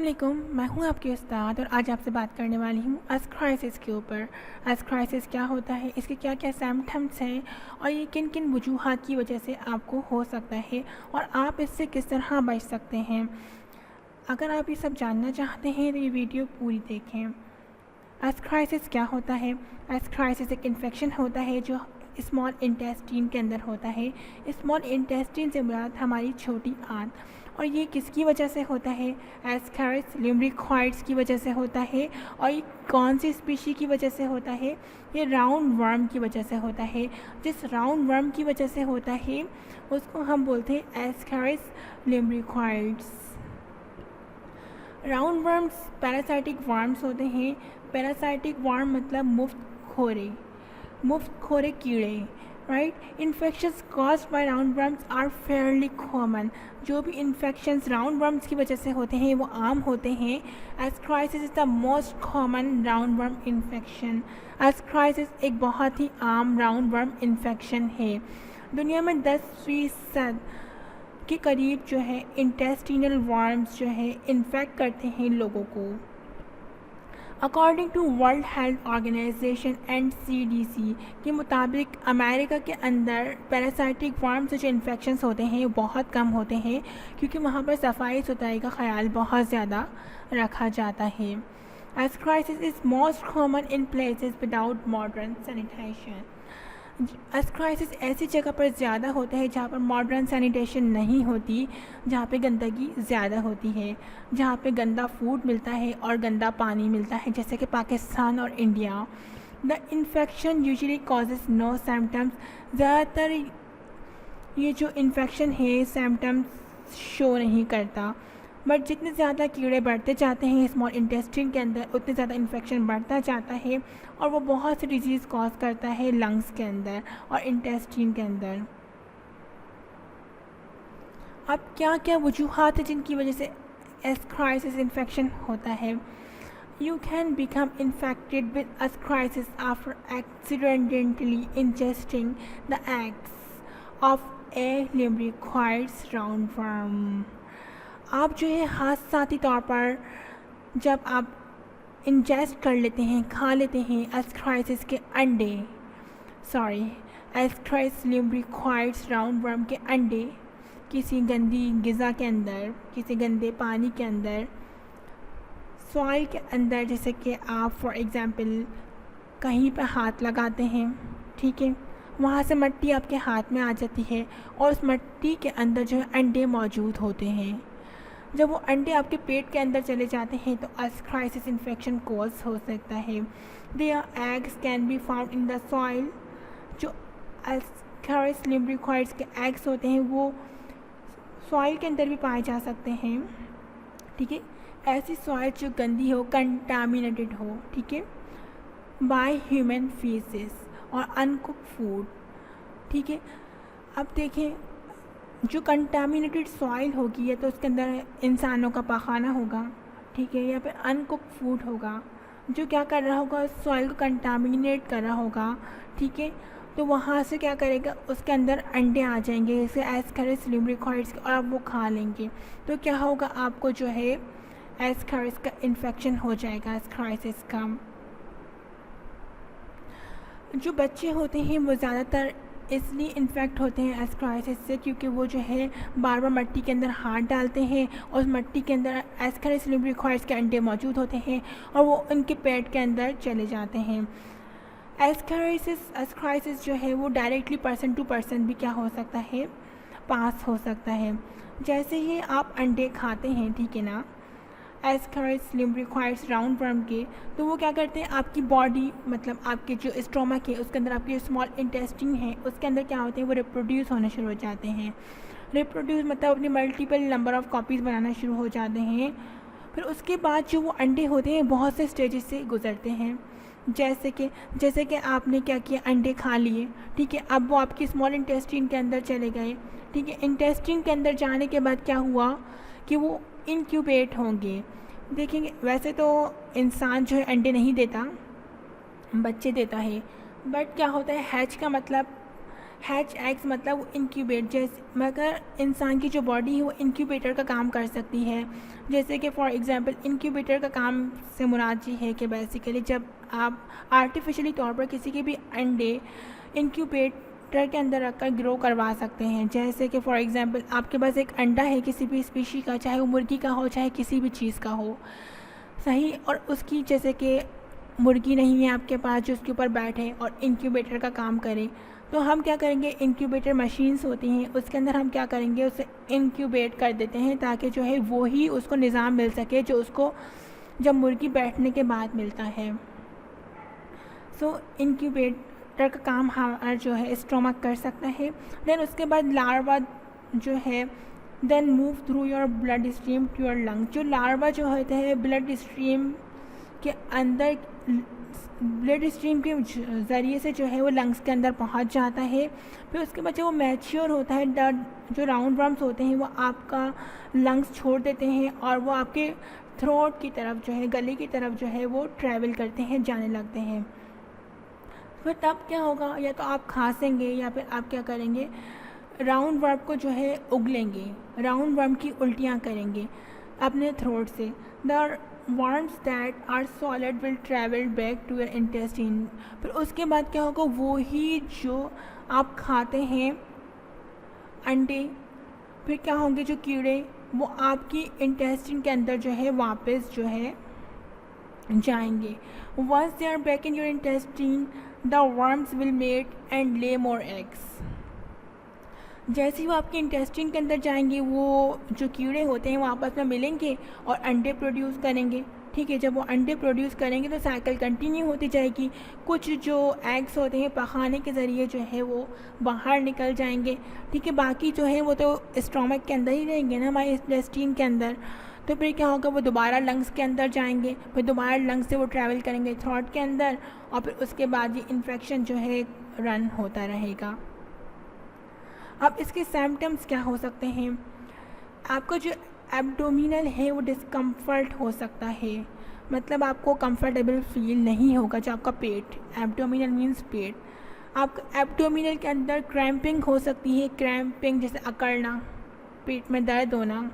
अस्सलामुअलैकुम, मैं हूं आपकी उस्ताद और आज आपसे बात करने वाली हूं एस्क्राइसिस के ऊपर। एस्क्राइसिस क्या होता है, इसके क्या क्या सिम्पटम्स हैं और ये किन किन वजूहात की वजह से आपको हो सकता है और आप इससे किस तरह बच सकते हैं। अगर आप ये सब जानना चाहते हैं तो ये वीडियो पूरी देखें। एस्क्राइसिस क्या होता है? एस्क्राइसिस एक इन्फेक्शन होता है जो स्मॉल इंटेस्टीन के अंदर होता है। स्मॉल इंटेस्टीन से मुराद हमारी छोटी आंत। और ये किसकी वजह से होता है? एस्केरिस लिम्ब्रिकॉइड्स की वजह से होता है। और ये कौन सी स्पीशी की वजह से होता है? ये राउंड वर्म की वजह से होता है। जिस राउंड वर्म की वजह से होता है उसको हम बोलते हैं ascaris lumbricoides. Round worms parasitic worms होते हैं। पैरासाइटिक वर्म मतलब मुफ्त खोरे कीड़े, right. Infections caused by round worms are fairly common. जो भी इन्फेक्शंस राउंड वर्म्स की वजह से होते हैं वो आम होते हैं। Ascariasis is the most common round worm infection. Ascariasis एक बहुत ही आम राउंड वर्म इन्फेक्शन है। दुनिया में 10% के करीब जो है इंटेस्टिनल वर्म्स जो है इन्फेक्ट करते हैं लोगों को। According to World Health Organization and CDC के मुताबिक अमेरिका के अंदर पैरासाइटिक वर्म से जो इन्फेक्शंस होते हैं वो बहुत कम होते हैं क्योंकि वहाँ पर सफाई सुथराई का ख्याल बहुत ज़्यादा रखा जाता है। Ascariasis is most common in places without modern sanitisation. Ascariasis ऐसी जगह पर ज़्यादा होता है जहाँ पर मॉडर्न सैनिटेशन नहीं होती, जहाँ पे गंदगी ज़्यादा होती है, जहाँ पे गंदा फूड मिलता है और गंदा पानी मिलता है, जैसे कि पाकिस्तान और India. The infection usually causes no symptoms. ज़्यादातर ये जो इन्फेक्शन है सिम्टम्स शो नहीं करता, बट जितने ज़्यादा कीड़े बढ़ते जाते हैं स्मॉल इंटेस्टाइन के अंदर उतने ज़्यादा इन्फेक्शन बढ़ता जाता है और वो बहुत सी डिजीज़ कॉज करता है लंग्स के अंदर और इंटेस्टाइन के अंदर। अब क्या क्या वजूहात है जिनकी वजह से एस्क्राइसिस इन्फेक्शन होता है? You can become infected with ascariasis after accidentally ingesting the eggs of a Lumbricoides roundworm। आप जो है हादसाती तौर पर जब आप इंजेस्ट कर लेते हैं, खा लेते हैं एस्क्राइसिस के अंडे, एस्क्राइस लिम्ब्रिकॉइड्स राउंडवर्म के अंडे किसी गंदी ग़िज़ा के अंदर, किसी गंदे पानी के अंदर, सॉइल के अंदर, जैसे कि आप फॉर एग्ज़ाम्पल कहीं पर हाथ लगाते हैं, ठीक है, वहाँ से मिट्टी आपके हाथ में आ जाती है और उस मिट्टी के अंदर जो है अंडे मौजूद होते हैं। जब वो अंडे आपके पेट के अंदर चले जाते हैं तो एस्क्राइसिस इन्फेक्शन कॉज हो सकता है। Their eggs can be found in the soil. जो एस्क्राइस लिम्ब्रिकॉइड्स के एग्स होते हैं वो सॉइल के अंदर भी पाए जा सकते हैं, ठीक है। ऐसी सॉइल जो गंदी हो, कंटामिनेटेड हो, ठीक है, बाय ह्यूमन फीसेस और अनकुक्ड फूड, ठीक है। अब देखें, जो कंटामिनेटेड सॉइल होगी या तो उसके अंदर इंसानों का पाखाना होगा, ठीक है, या फिर अनकुक्ड फूड होगा जो क्या कर रहा होगा, उस सॉइल को कंटामिनेट कर रहा होगा, ठीक है। तो वहाँ से क्या करेगा, उसके अंदर अंडे आ जाएंगे जैसे एस्केरिस लिम्ब्रिकॉइड्स और आप वो खा लेंगे तो क्या होगा, आपको जो है एस्केरिस का इन्फेक्शन हो जाएगा, एस्क्राइसिस का। जो बच्चे होते हैं वो ज़्यादातर इसलिए इन्फेक्ट होते हैं एस्क्राइसिस से क्योंकि वो जो है बार बार मिट्टी के अंदर हाथ डालते हैं और उस मिट्टी के अंदर एस्केरिस लिम्ब्रिकॉइड्स के अंडे मौजूद होते हैं और वो उनके पेट के अंदर चले जाते हैं। एस्क्राइसिस जो है वो डायरेक्टली पर्सन टू पर्सन भी क्या हो सकता है, पास हो सकता है। जैसे ही आप अंडे खाते हैं, ठीक है ना, एस्केरिस लिम्ब्रिकॉइड्स राउंडवर्म के, तो वो क्या करते हैं, आपकी बॉडी मतलब आपके जो स्टोमक है उसके अंदर आपके स्मॉल इंटेस्टिन है उसके अंदर क्या होते हैं, वो रिप्रोड्यूस होने शुरू हो जाते हैं। रिप्रोड्यूस मतलब अपनी मल्टीपल नंबर ऑफ़ कॉपीज़ बनाना शुरू हो जाते हैं। फिर उसके बाद जो वो अंडे होते हैं बहुत से स्टेजेस से गुजरते हैं। जैसे कि आपने क्या किया, अंडे खा लिए, ठीक है, अब वो आपकी स्मॉल इंटेस्टिन के अंदर चले गए, ठीक है। इंटेस्टिन के अंदर जाने के बाद क्या हुआ कि वो इनक्यूबेट होंगे। देखेंगे वैसे तो इंसान जो है अंडे नहीं देता, बच्चे देता है, बट क्या होता है, हैच का मतलब हैच एग्स मतलब वो इंक्यूबेट, जैसे मगर इंसान की जो बॉडी है वो इंक्यूबेटर का काम कर सकती है। जैसे कि फॉर एग्जांपल इंक्यूबेटर का काम से मुराद ये है कि बेसिकली जब आप आर्टिफिशियली तौर पर किसी के भी अंडे इंक्यूबेटर के अंदर रखकर ग्रो करवा सकते हैं। जैसे कि फॉर एग्जांपल आपके पास एक अंडा है किसी भी स्पीशी का, चाहे वो मुर्गी का हो चाहे किसी भी चीज़ का हो, सही, और उसकी जैसे कि मुर्गी नहीं है आपके पास जो उसके ऊपर बैठे और इंक्यूबेटर का काम करे, तो हम क्या करेंगे, इंक्यूबेटर मशीन्स होती हैं उसके अंदर हम क्या करेंगे, उसे इंक्यूबेट कर देते हैं ताकि जो है वो ही उसको निज़ाम मिल सके जो उसको जब मुर्गी बैठने के बाद मिलता है। सो इंक्यूबेटर का काम हमारा जो है स्टोमक कर सकता है। देन उसके बाद लार्वा जो है then move through your blood stream to your lung. जो लार्वा जो होते हैं ब्लड स्ट्रीम के अंदर, ब्लड स्ट्रीम के ज़रिए से जो है वो लंग्स के अंदर पहुंच जाता है। फिर उसके बाद जब वो मैच्योर होता है, जो राउंड वर्म्स होते हैं वो आपका लंग्स छोड़ देते हैं और वो आपके थ्रोट की तरफ जो है, गले की तरफ जो है वो ट्रैवल करते हैं, जाने लगते हैं। फिर तब क्या होगा, या तो आप खांसेंगे या फिर आप क्या करेंगे, राउंड वर्म को जो है उगलेंगे, राउंड वर्म की उल्टियाँ करेंगे अपने थ्रोट से। The worms that are solid will travel back to your intestine। फिर उसके बाद क्या होगा, वो ही जो आप खाते हैं अंडे, फिर क्या होंगे जो कीड़े, वो आपकी इंटेस्टिन के अंदर जो है वापस जो है जाएंगे। once they are back in your intestine the worms will mate and lay more eggs। जैसे ही वो आपके इंटेस्टिन के अंदर जाएंगे वो जो कीड़े होते हैं वो आपस में मिलेंगे और अंडे प्रोड्यूस करेंगे। ठीक है, जब वो अंडे प्रोड्यूस करेंगे तो साइकिल कंटिन्यू होती जाएगी। कुछ जो एग्स होते हैं पखाने के ज़रिए जो है वो बाहर निकल जाएंगे। ठीक है, बाकी जो है वो तो स्टोमक के अंदर ही रहेंगे ना, हमारे इंटेस्टिन के अंदर। तो फिर क्या होगा, वो दोबारा लंग्स के अंदर जाएंगे, फिर दोबारा लंग्स से वो ट्रैवल करेंगे थ्रोट के अंदर, और फिर उसके बाद ये इन्फेक्शन जो है रन होता रहेगा। अब इसके सिम्टम्स क्या हो सकते हैं, आपको जो एब्डोमिनल है वो डिस्कम्फर्ट हो सकता है, मतलब आपको कंफर्टेबल फील नहीं होगा। जो आपका पेट, एब्डोमिनल मीन्स पेट, आपका एब्डोमिनल के अंदर क्रैम्पिंग हो सकती है, क्रैम्पिंग जैसे अकड़ना, पेट में दर्द होना।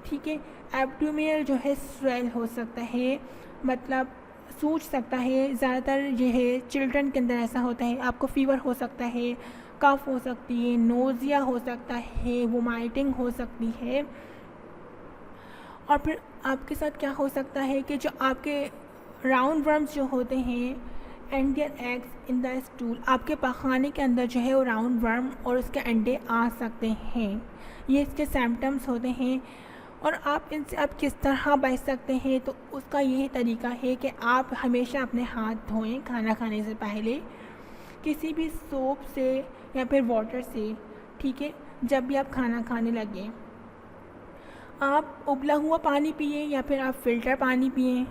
ठीक है, एब्डोमिनल जो है स्वेल हो सकता है, मतलब सूज सकता है, ज़्यादातर ये है चिल्ड्रन के अंदर ऐसा होता है। आपको फीवर हो सकता है, कफ हो सकती है, नोज़िया हो सकता है, वोमाइटिंग हो सकती है। और फिर आपके साथ क्या हो सकता है कि जो आपके राउंड वर्म्स जो होते हैं and their eggs in the stool, आपके पखाने के अंदर जो है वो राउंड वर्म और उसके अंडे आ सकते हैं। ये इसके सिम्टम्स होते हैं। और आप इनसे आप किस तरह बच सकते हैं, तो उसका यही तरीका है कि आप हमेशा अपने हाथ धोएं खाना खाने से पहले किसी भी सोप से या फिर वाटर से। ठीक है, जब भी आप खाना खाने लगें आप उबला हुआ पानी पिए या फिर आप फ़िल्टर पानी पिए।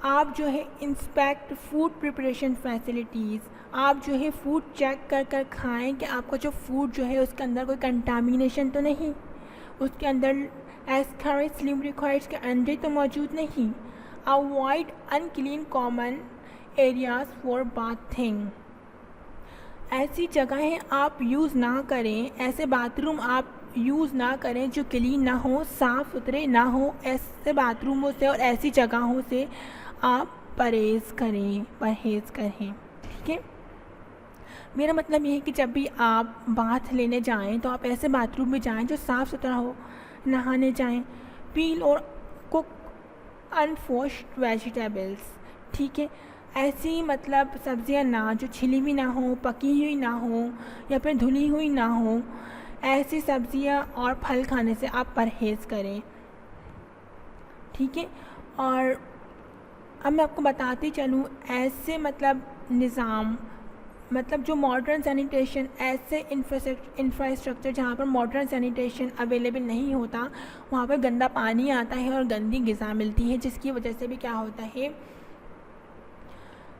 आप जो है इंस्पेक्ट फूड प्रिपरेशन फैसिलिटीज़, आप जो है फूड चेक कर कर खाएं कि आपका जो फूड जो है उसके अंदर कोई कंटामिनेशन तो नहीं, उसके अंदर एस्करिस लिम्ब्रिकॉइड्स के अंडे तो मौजूद नहीं। Avoid unclean common areas for bathing, ऐसी जगहें आप यूज़ ना करें, ऐसे बाथरूम आप यूज़ ना करें जो क्लीन ना हो, साफ़ सुथरे ना हो। ऐसे बाथरूमों से और ऐसी जगहों से आप परहेज़ करें। ठीक है, मेरा मतलब ये है कि जब भी आप बाथ लेने जाएं तो आप ऐसे बाथरूम में जाएं जो साफ़ सुथरा हो, नहाने जाएं। पील और कुक अनवॉश्ड वेजिटेबल्स, ठीक है, ऐसी मतलब सब्ज़ियां ना जो छिली हुई ना हो, पकी हुई ना हो या फिर धुली हुई ना हो, ऐसी सब्ज़ियां और फल खाने से आप परहेज़ करें। ठीक है, और अब मैं आपको बताती चलूँ ऐसे मतलब निज़ाम, मतलब जो मॉडर्न सैनिटेशन, ऐसे इंफ्रास्ट्रक्चर जहाँ पर मॉडर्न सैनिटेशन अवेलेबल नहीं होता, वहाँ पर गंदा पानी आता है और गंदी ग़िज़ा मिलती है, जिसकी वजह से भी क्या होता है,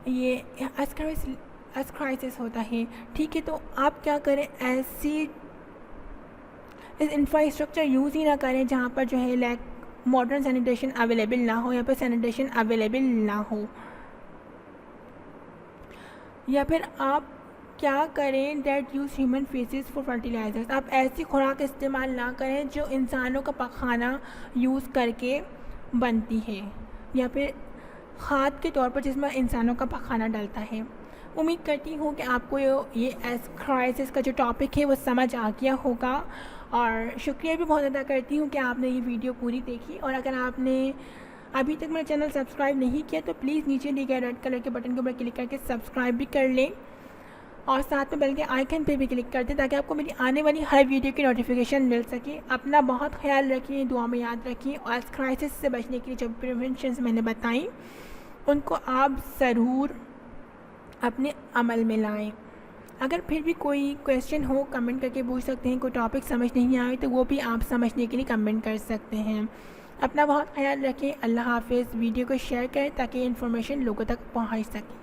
ये एस्कराइसिस होता है। ठीक है, तो आप क्या करें, ऐसी इस इंफ्रास्ट्रक्चर यूज़ ही ना करें जहाँ पर जो है लाइक मॉडर्न सैनिटेशन अवेलेबल ना हो या फिर सैनिटेशन अवेलेबल ना हो। या फिर आप क्या करें that use human faeces for fertilizers. आप ऐसी खुराक इस्तेमाल ना करें जो इंसानों का पखाना यूज़ करके बनती है या फिर खाद के तौर पर जिसमें इंसानों का पखाना डलता है। उम्मीद करती हूँ कि आपको ये एस्क्राइसिस का जो टॉपिक है वो समझ आ गया होगा, और शुक्रिया भी बहुत अदा करती हूँ कि आपने ये वीडियो पूरी देखी। और अगर आपने अभी तक मेरा चैनल सब्सक्राइब नहीं किया तो प्लीज़ नीचे दिए गए रेड कलर के बटन के ऊपर क्लिक करके सब्सक्राइब भी कर लें, और साथ में बेल के आइकन पे भी क्लिक कर दें ताकि आपको मेरी आने वाली हर वीडियो की नोटिफिकेशन मिल सके। अपना बहुत ख्याल रखिए, दुआ में याद रखिए, और इस क्राइसिस से बचने के लिए जो प्रिवेंशंस मैंने बताई उनको आप ज़रूर अपने अमल में लाएं। अगर फिर भी कोई क्वेश्चन हो कमेंट करके पूछ सकते हैं, कोई टॉपिक समझ नहीं आए तो वो भी आप समझने के लिए कमेंट कर सकते हैं। अपना बहुत ख्याल रखें। अल्लाह हाफ़िज़। वीडियो को शेयर करें ताकि इन्फॉर्मेशन लोगों तक पहुंच सके।